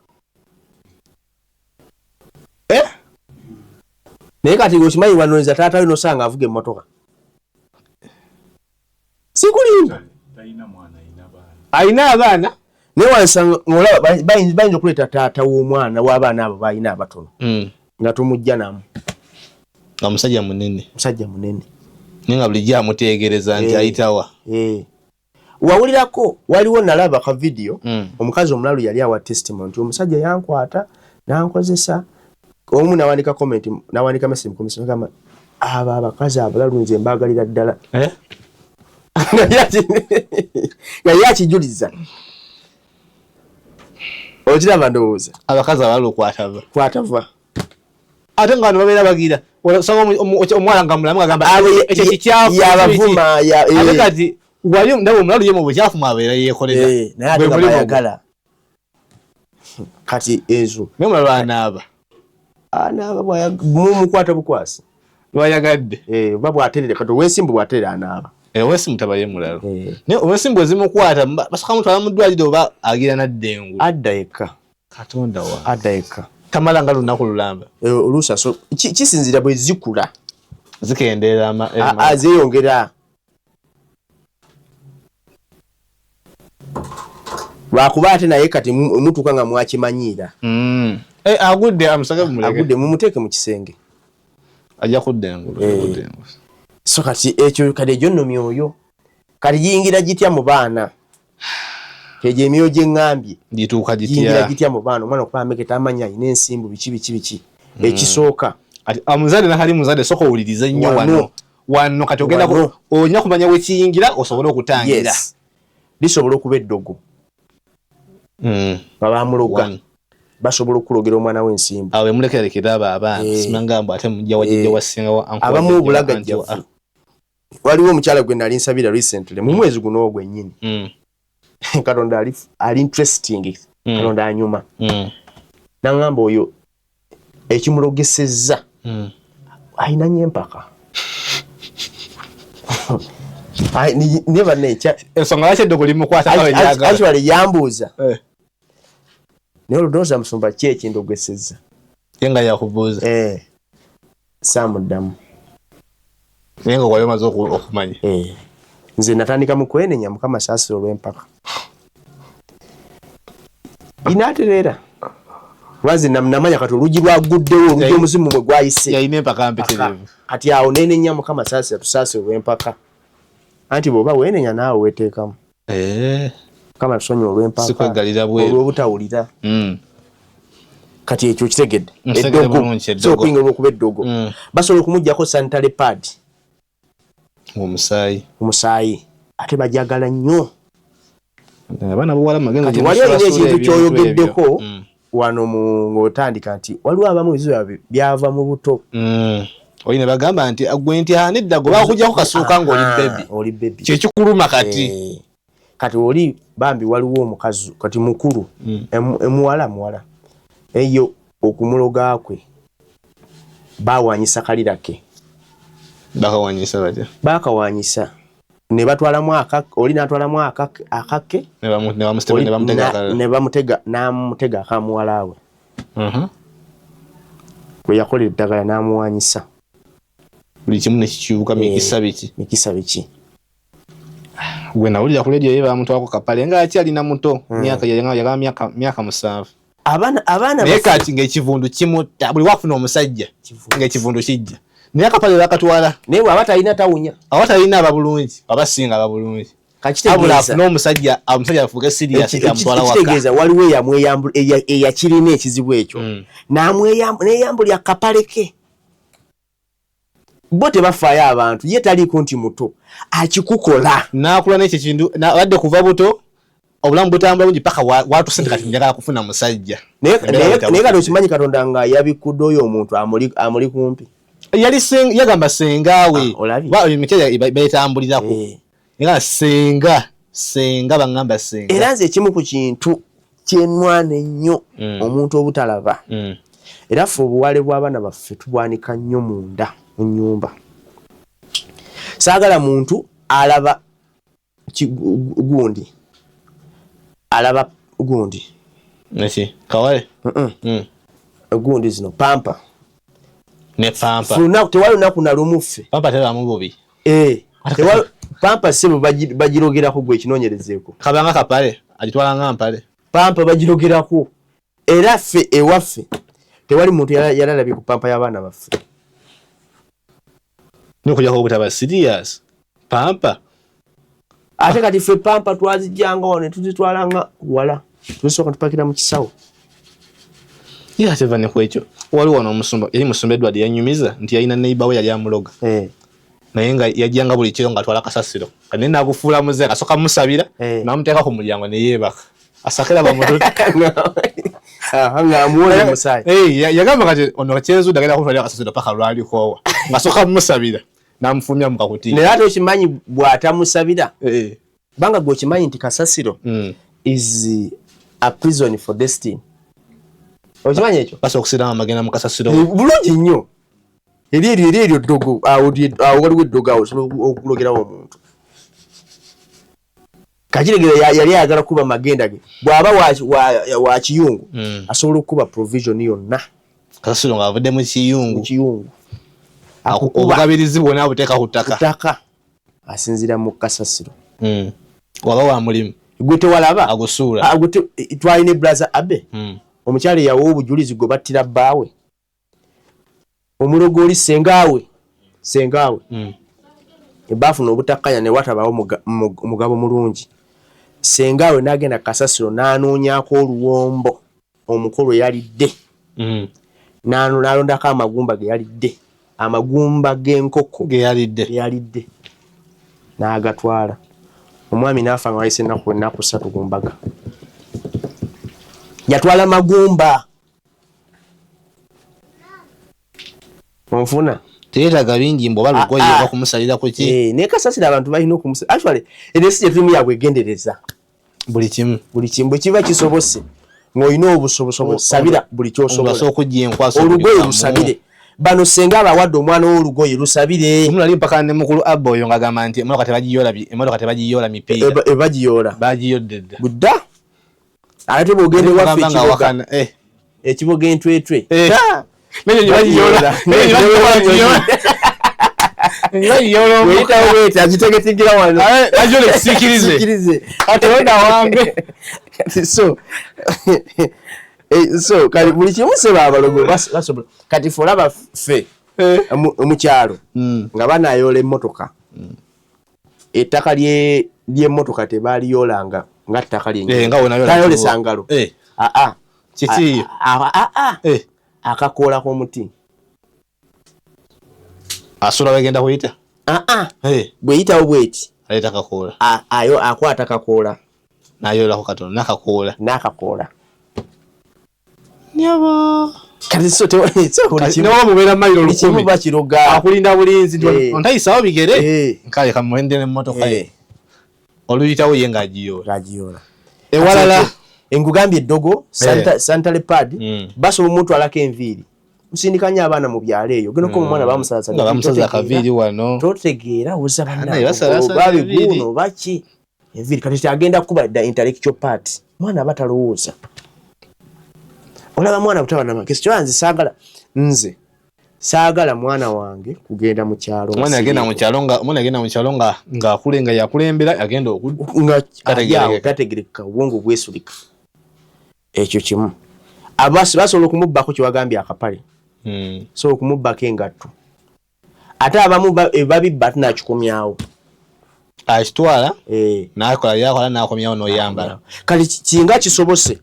naye kati okimanyi wanoneza taata we nosanga avuga emmotoka sikulimba alina abaana naye wansanga ng'olaba bayinza okuleeta taata w'omwana w'abaana abo balina abatono nga tomujja namu nga musajja munene ninga bulijja amutegereza nti ayitawa wawulirako waliwo nalaba ka video omukazi omulalu yali awa testimony omusajja yankwata nankozesa omu nawandika comment nawandika message komisyo kama aba abakazi abalalu nze mbagalira ddala nga yakijuliza okiraba ndowooza abakazi abalalu kwatava ate nga babeera bagira omwana nga mulamu agamba ekyo kikyafu yabavuma ate kati wali ndabo omulalu ye mu bukyafu mwabeera yeekolera naye ate bayagala kati ezo naye omulalu anaaba mumukwata bukwasi lwayagadde oba bwaterere kati owesimbu bwaterere anaaba owesimbu tabaye mulalo naye owesimbu ezimukwata basooka mutwala mu ddwaliro oba agira naddengu adda eka katonda wa adda eka tamala nga lunaku lulamba oluusa so kisinzira bwe zikula zikendeera zeeyongera lwakuba ate naye kati mutuuka nga mwakimanyiira agudde amusage agudde mumuteeke mu kisenge ajja kudda engulu so kati ekyo kati egyo nno myoyo kati giyingira gitya mu baana kejo emyoyo gye ŋŋambye gituuka giyingira gitya mu baana omwana okuba ameketa amanya ayina ensimbu biki ekisooka omuzadde nakali muzadde soka owuliriza nnyo wano kati ogenda onyina kumanya wekiyingira osobole okutangira lisobola okuba eddogo babamuloga basobola okulogera omwana w'ensimbu awo emulekerekera abo abaana simangambo ate mujja wajijja wasinga abamu obulagajjavu waliwo omukyala gwe nali nsabira recently mu mwezi guno ogwennyini katonda ali interesting katonda anyuma naŋŋamba oyo ekimulogesezza ayina nnyo empaka never nature ensonga lwaki eddogo limukwata actually yambuuza naye oludooza musumba ki ekindogesezza ye nga yakubuuza saamuddamu naye nga wali omaze okumanya nze natandika mu kwenenya mukama saasira olw'empaka inaatereera lwazi namanya kati olugi lwaguddewo olugi omuzimu bwe gwayise yalina empaka mpitirivu kati awo nenenya mukama saasira tusaasira olw'empaka anti bw'oba weenenya naawe weeteekamu mukama tusonye olw'empaka olw'obutawulira kati ekyo kitegedde eddogo sokuyinga olw'okuba eddogo basobola okumuggyako sanitary pad omusaayi ate bajagala nnyo kati wali olina ekintu kyoyogeddeko wano ng'otandika nti waliwo abamu ebizibu byava mu buto olina bagamba nti gwe nti neddago bakujjako kasuuka ng'oli bebi kyekikuluma kati kati oli bambi waliwo omukazi kati mukulu muwala eyo okumuloga kwe bawanyisa kalira ke bakawanyisa ne batwalamu oli n'atwalamu akake ne bamutega akamuwala we kwe yakolera eddagala n'amuwanyisa buli kimu nekikyuka mikisa biki gwe nawulira ku leediyo ye bamutwalako kapale nga akyalina muto myaka 7 naye kati ng'ekivundu kimutta buli wakufuna omusajja ng'ekivundu kijja naye akapale bakatwala naye bw'aba talina tawunya abatalina ababulungi abasinga ababulungi abula afuna omusajja afuuke siriyasi amutwala waka kitegeeza waliwo eyakirina ekizibu ekyo n'eyambulya akapale ke bo tebafaayo abantu ye taliiko nti muto akikukola n'akula n'ekyo kintu badde kuva buto obulamu butambula bungi paka watusente kati njagala kufuna musajja naye kati okimanyi katonda nga yabikudde oyo omuntu amuli kumpi yali yagamba sengaawe emikeja betambulirako nga senga baŋŋamba senga era nze ekimu ku kintu kyenwana ennyo omuntu obutalaba era ffe obuwale bw'abaana baffe tubwanika nnyo munda mu nnyumba saagala muntu alaba gundi neki kawale gundi zino pampa ne pampa tewali lunaku nalumuffe pampa teramu bubi pampa sebo bagirogerako gwe ekinoonyerezeeko kabanga kapale agitwala nga mpale pampa bagirogerako era ffe ewaffe tewali muntu yalalabye ku pampa y'abaana baffe Nokujako obutaba serious. Pampa. Ate kati ffe pampa twazijjanga wano ne tuzitwalanga wala. Tusooka tupakira mu kisawo. Ya teva ne kwekyo. Waliwo wano omusumba, yali musumba Edward yanyumiza nti yalina neighbor we yali amuloga. Naye nga yajjanga buli kiro ng'atwala kasasiro. Kane n'agufuula muze kasooka musabira n'amuteeka ku mulyango ne yeebaka. Asakira bamututa. Nga amuwole musaayi. Yagamba kati ono kyezu dagala kutwala kasasiro paka lwali kwowa. Ng'asooka musabira n'amufumya mu kakuti. Naye ate okimanyi bw'atamusabira. Banga gwe okimanyi nti kasasiro is a prison for destiny. Okimanyi ekyo? Basa okusira amagenda mu kasasiro. Bulungi nnyo. Eryo ddogo waliwo eddogo awo osobola okulogerawo omuntu. Kakiregera yali ayagala kuba magenda ge. Bw'aba wa kiyungu asobola okuba provision yonna. Kasasiro ng'avudde mu kiyungu. Obugabirizi bwonna abuteeka ku ttaka. Ttaka asinzira mu kasasiro. Waba wa mulimu. Gwe tewalaba agusuula. Twalina brother Abe. Omukyala yawo obujulizi gwe battira bbaawe. Omulogoli sengaawe. Ebaafu n'obutakkanya ne watabawo mugabo mulungi. Sengaawe n'agenda kasasiro n'anoonyako oluwombo omukulu yalidde. N'alondako amagumba ge yalidde. Amagumba g'enkoko ge yalidde. N'agatwala. Omwami n'afa nga wayise ennaku 3 ku mbaga. Yatwala magumba. Onfuna. Teetaga bingi mbo balugoye bakumusalira ku ki. Ne kasasira abantu balina okumusalira. Actually, enesi yetumu yabwegendereza. Buli kimu kiba kisobose. Ng'olina obusobozi sabira buli kyosobola. Obusobozi okujja enkwaso. Olugoye lusabire. Bano senga abawadde omwana w'olugoye lusabire. Omulali mpaka ne mukulu Aboyo ng'agamba nti emmotoka tebagiyola mipiira. Ebagiyola. Bagiyodde dda. Budda. Ate bw'ogende waffe ekiboga. Ekiboga entwetwe. Agitegetingira wano. Ajole kisikirize. Atonda wange. So kali buli kimu seba abalogo basobola. Kati folaba ffe mu kyalo nga banayola emmotoka. Ettaka ly'emmotoka tebaliyolanga nga ttaka lyennyini. Nga wonayola. Tayolesa ngalo. Kiki. Akakoola k'omuti. Asula bagenda kuyita. Bwe yitawo bweti. Aleta kakoola. Akwata kakoola. N'ayolako katono n'akakoola. Nyabo. Kati no mubeera mayiro 10 bakiroga akulinda bulinzi ontayisawo bigere kale kamwende n'emmotoka ye oluyitawo ye ng'agiyola ewalala engugambye eddogo Santa Leopard basobola omuntu alako enviiri musindikanya abaana mu byalo eyo geno ko omwana bamusaza akaviiri wano totegeera oza bannababi baki enviiri kati agenda kuba da intellectual part mwana abatalowooza. Olaba mwana butaba na makesi kyanzi saagala mwana wange kugenda mu kyalo. Mwana agenda mu kyalo nga akulenga yakulembera agenda tategereka ubwongo bwesulika. Ekyo kimu. Abasi basobola okumubbako kiwagambye akapale. So okumubbako engatto. Ate abamu babibba tunakikomyawo. Akitwala yakola n'akomyawo n'oyambala. Kali kinga kisobose.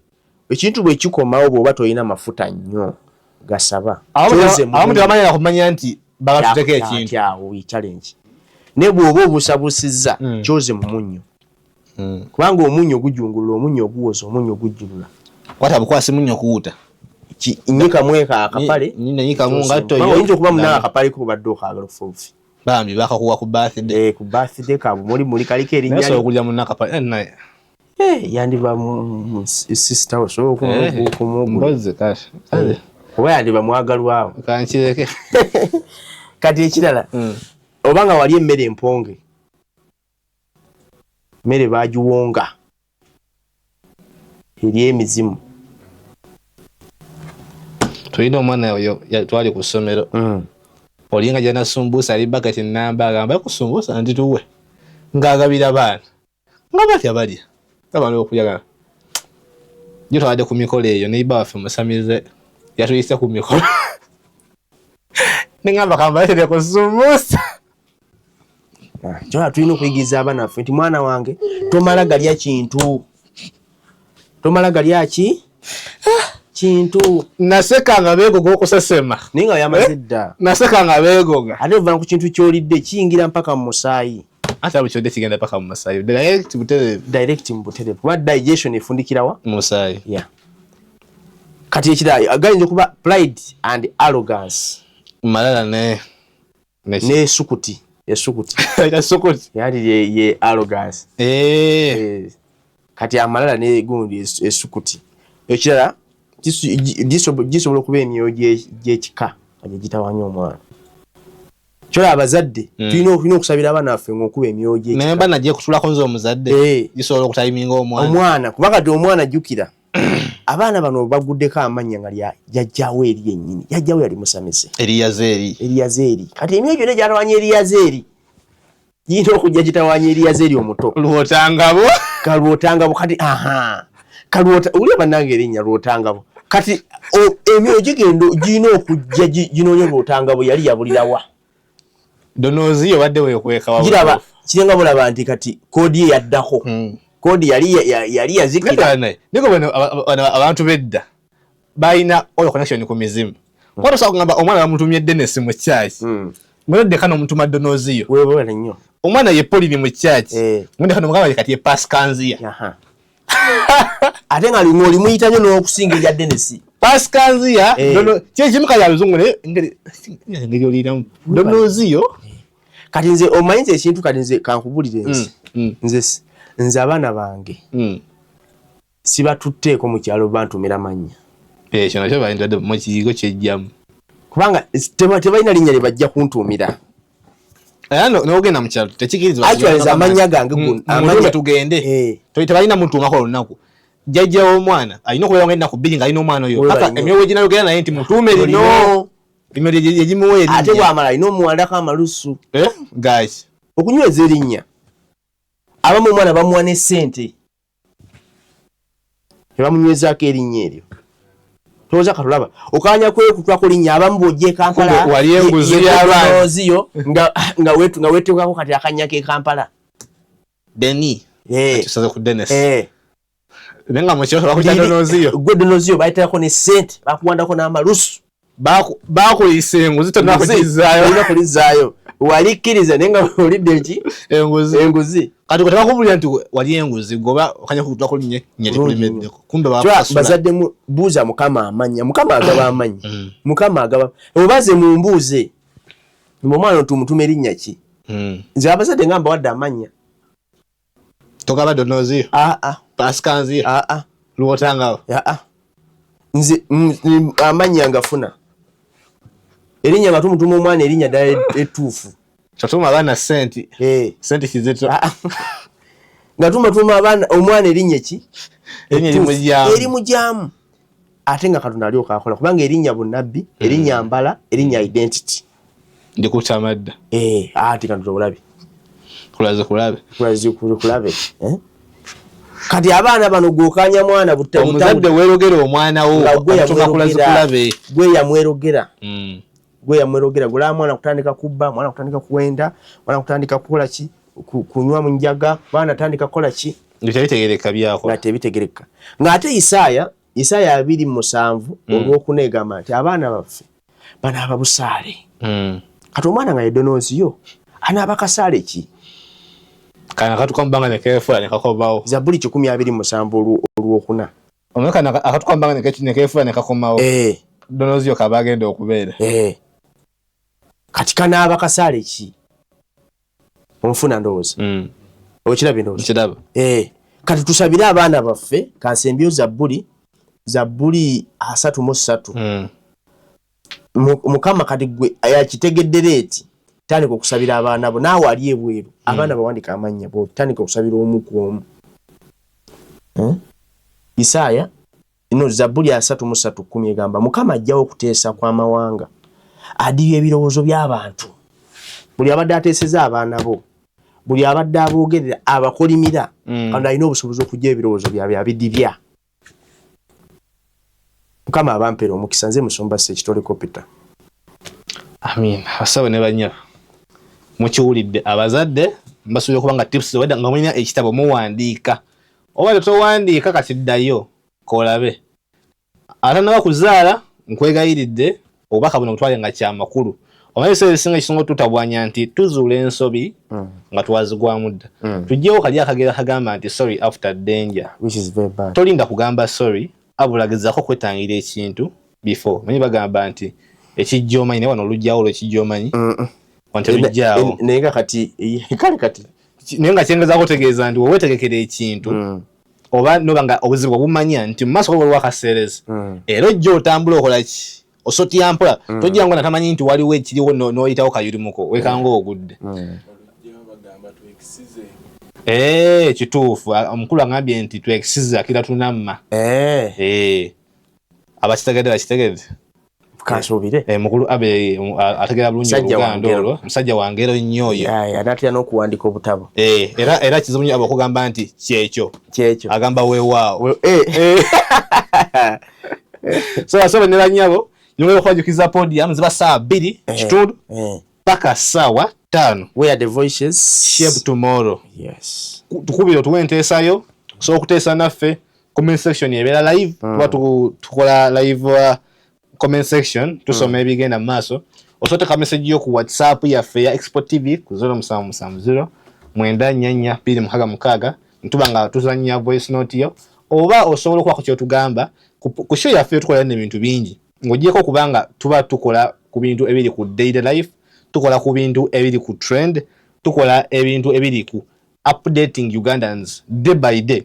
Ekintu bwe kikomawo bw'oba toyina mafuta nnyo gasaba. Abamu tebamanyira kumanya nti babatuteeka ekintu. Challenge. Ne bw'oba obusabusizza kyoze mu munnyo. Kubanga omunnyo gujungulula, omunnyo oguwoza, omunnyo gujjulula. Kwata bukwasi munnyo kuwuta. Nyika mweka akapale. Nyika mungatto yo. Oyinza okuba munaa akapale ko badde okaagala okufuufi. Bambi bakakuwa ku birthday. Ku birthday kabo muri kaliko erinnya. Naso okulya munaa akapale naye. Yandiba mu sister so kumboze kash. Oba yandiba mwagalwawo. Kankireke. Kati ekirala. Obanga wali emmere emponge. Mmere bagiwonga. Eri emizimu. Tulina omwana oyo twali ku ssomero. Olinga jana sumbusa ali bakati namba agamba kusumbusa ndi tuwe. Ngagabira baana. Ngabatya balya. Abantu okuyagala. Jyo twade ku mikolo eyo neiba waffe musamize yatuyise ku mikolo. Ningamba kamba ere kusumbusa. Kyo tulina okuyigiriza abaana baffe nti mwana wange tomala galya kintu. Tomala galya ki? Kintu. Nasekanga beegoga okusesema. Naye nga yamaze dda. Nasekanga beegoga. Ate ova ku kintu ky'olidde kiyingira mpaka mu musaayi. Ate abo kyodde kigenda paka mu musaayi. Direct mu butereevu. Kuba digestion efundikira wa? Mu musaayi. Yeah. Kati ekirala agayinza okuba pride and arrogance. Malala ne sukuti. Esukuti. Ita sukuti. Yali ye arrogance. Kati amalala ne gundi esukuti. Ekirala gisobola okuba emyoyo gy'ekika agitawanya omwana. Kyola abazadde tulina okusabira abaana baffe ng'okuba emyoyo gy'ekika. Naye bana gye kutulako nze omuzadde gisobola okutayiminga omwana kubanga ti omwana jjukira abaana bano baguddeko amannya nga jjajjaawo eri yennyini. Jjajjaawo yali musamize. Eriyazeeri. Kati emyoyo gyonna gyatawanya Eriyazeeri giyina okujja gitawanya Eriyazeeri omuto. Lwotangabo. Kalwotangabo kati kalwota uli bannange erinnya Lwotangabo. Kati emyoyo giyina okujja ginoonya Lwotangabo yali yabulirawa. Donoziyo badde weekweka wabula. Giraba kirenga bulaba nti kati koodi ye yaddako. Koodi yali yazikira. Niko bano abantu bedda bayina oyo connection ku mizimu. Kwano sa kugamba omwana bamutumye Dennis mu church. Mwede kano mutuma Donoziyo. Wewe nnyo. Omwana ye Poli mu church. Mwede kano mugamba kati ye Pascanzia. Ate nga oli muyita nnyo n'okusinga Dennis. Pascanzia dono kimuka ya luzungu ne ngeri olira Donoziyo. Kati nze omanyize ekintu kati nze kankubulire nze abaana bange sibatutteeko mu kyalo bantumira mannya. Kino nakyo bayindadde mu kiyigo kyejjamu. Kubanga tebalina linnya lye bajja kuntuumira. N'ogenda mu kyalo tekikirizibwa. Actually amanya gange amanya tugende. Tebalina muntuumako olunaku. Jjajja w'omwana alina okubeera nga ennaku bbiri ng'alina omwana oyo. Paka emyoyo ginayogera naye nti mutuume lino. Emyoyo gyegimuwa erinnya. Ate bw'amala alina omuwandako amalusu. Guys. Okunyweza erinnya. Abamu omwana bamuwa ne ssente. Tebamunywezaako erinnya eryo. Tolowooza katulaba. Okanya kwekutwako linnya abamu bw'ojja e Kampala. Wali enguzi y'abaana. Nga weetekako kati akannya k'e Kampala. Deni. Tusaze ku Dennis. Nenga mukyo bakutya Donoziyo. Gwe Donoziyo bayitako ne ssente bakuwandako n'amalusu. Baakuyise enguzi tonakuzizaayo. Olinakulizaayo. Walikkiriza naye nga olidde eki? Enguzi. Kati kwe tabakubulira nti wali enguzi goba okanya kutwako linnya likulemeddeko. Kumbe baakasula. Bazadde buuza Mukama amanya. Mukama agaba amanya. Mukama agaba. Obaze mumbuuze. Omwana tumutuma erinnya ki? Nze abazadde nga mbawadde amanya. Togaba Donoziyo. Pascanzia. Lwotangabo. Nze amanya ngafuna. Erinnya nga tumutuma omwana erinnya ddala ettuufu. Kyotuma abaana ssente. Ssente kizito. Nga tumatuma abaana omwana erinnya ki? Eri mujyamu. Ate nga Katonda alyoka akola kubanga erinnya bunnabbi, erinnya mbala, erinnya identity. Ndikutamadda. Ati Katonda olabe. Kulaze. Kati abaana bano gwokanya mwana omuzadde weerogera omwana wo atuma kulaze. Gwe yamwerogera. Gwe yamwerogera gula mwana kutandika kubba, mwana kutandika kuwenda, mwana kutandika kukola ki? Kunywa mu njaga, mwana atandika kukola ki? Bitegereka byako. Nga tebitegereka. Ng'ate Isaaya 2:7 olw'okuneegama nti abaana baffe banaaba busaale. Kati omwana nga ye Donoziyo anaaba kasaale ki? Kana katukambanga ne keefula ne kakomawo. Zabuli 2:7 olw'okuna. Omwana akatukambanga ne keefula ne kakomawo. Donoziyo kabagenda okubeera. Kati kanaaba kasaale ki? Onfuna ndowooza. Okirabye ndowooza. Kiraba. Kati tusabire abaana baffe kansembyo Zabuli 3:3. Mukama kati gwe yakitegedde eti tandika okusabira abaana bo naawe ali ebweru abaana bawandika amannya bo tandika okusabira omu ku omu. Isaaya Zabuli 3:3 egamba Mukama ajjawo okuteesa kw'amawanga adiyo ebirowoozo by'abantu. Buli abadde ateeseza abaana bo, buli abadde aboogerera abakolimira kandi alina obusobozi okujja ebirowoozo byabwe abidibya. Mukama abampeera omukisa nze Musumba Ssekitole Kopita. Amin. Asawe ne banyabo. mukiwulidde abazadde mbasuubira kubanga tips wadde nga mulina ekitabo muwandiika oba towandiika kati ddayo kolabe ate nabakuzaala nkwegayiridde obubaka buno butwale nga kyamakulu omanyi ebiseera ebisinga ekisinga tutabwanya nti tuzuula ensobi nga twazigwamu dda tujjewo kali akagera kagamba nti sorry after danger tolinda kugamba sorry abula gezaako kwetangira ekintu before manyi bagamba nti ekijja omanyi naye wano olugjawo olwekijja omanyi wante lujjaawo naye nga kati kati naye nga kyengezaako otegeeza nti weweetegekera ekintu oba noba nga obuzibu obumanya nti mu maaso waliwo akaseerezi era ojja otambula okola ki osotya mpola tojja ngo natamanyi nti waliwo ekiriwo n'oyitawo kayulimuko wekanga ogudde kituufu omukulu agambye nti twekisize akira tunamma abakitegedde bakitegedde kansuubire mukulu abe ategera bulungi Uganda olwo musajja wangero nnyo oyo anatya n'okuwandika obutabo era kizibu nnyo abakugamba nti kyekyo agamba weewaawo so asobe ne banyabo nyongera okwajukiza podium ziba saa 2 kitundu paka sawa 5 where the voices shape tomorrow tukubira tuwenteesayo so okuteesa naffe comment section ebeera live tuba tukola live comment section tusoma ebigenda mu maaso osoteka message yo ku WhatsApp yaffe ya Export TV ku 0770 944 ntuba nga tuzanya voice note yo oba osobola okuba ku kyotugamba ku show yaffe tukola n'ebintu bingi ng'ogyeko kubanga tuba tukola ku bintu ebiri ku daily life tukola ku bintu ebiri ku trend tukola ebintu ebiri ku updating Ugandans day by day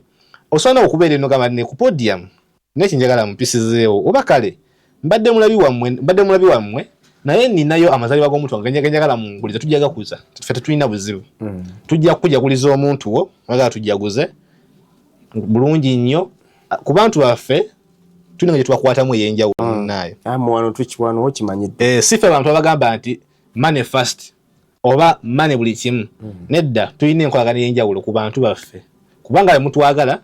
osobola okubeera eno gamba ne ku podium nekinjagala mpisizeewo oba kale mbadde mulabi wammwe naye ninayo amazalibwa g'omuntu wange njagala mungulize tujjaga kuza ffe tetulina buzibu tujja kujaguliza omuntu wo magala tujjaguze bulungi nnyo ku bantu baffe tulina gye tubakwatamu ey'enjawulo munaayo wano tukiwano okimanyidde sife abantu abagamba nti money first oba money buli kimu nedda tulina enkolagana ey'enjawulo ku bantu baffe kubanga bwe mutwagala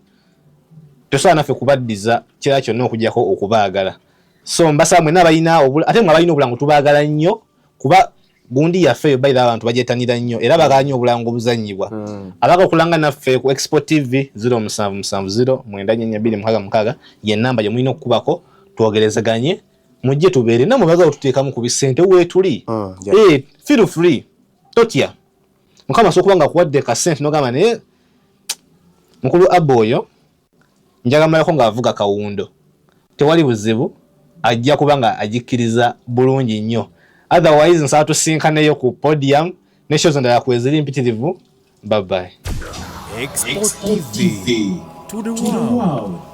tosobola naffe kubaddiza kira kyonna okugyako okubaagala so mbasa mwe nabalina ate mwe abalina obulango tubaagala nnyo kuba gundi yaffe eyo bayira abantu bagyetanira nnyo era baagala nnyo obulango obuzannyibwa abaga okulanga naffe ku Export TV 0770 ye namba gye mulina okukubako twogerezaganye mujje tubeere namwe baagala otuteekamu ku bisente weetuli feel free totya mukama sokuba nga kuwadde ka sente n'ogamba naye mukulu Abba oyo njagamalako ng'avuga kawundo tewali buzibu ajja kuba nga agikkiriza bulungi nnyo otherwise nsaba tusinkaneyo ku podium ne shows endala kweziri mpitirivu bye bye Export TV to the world.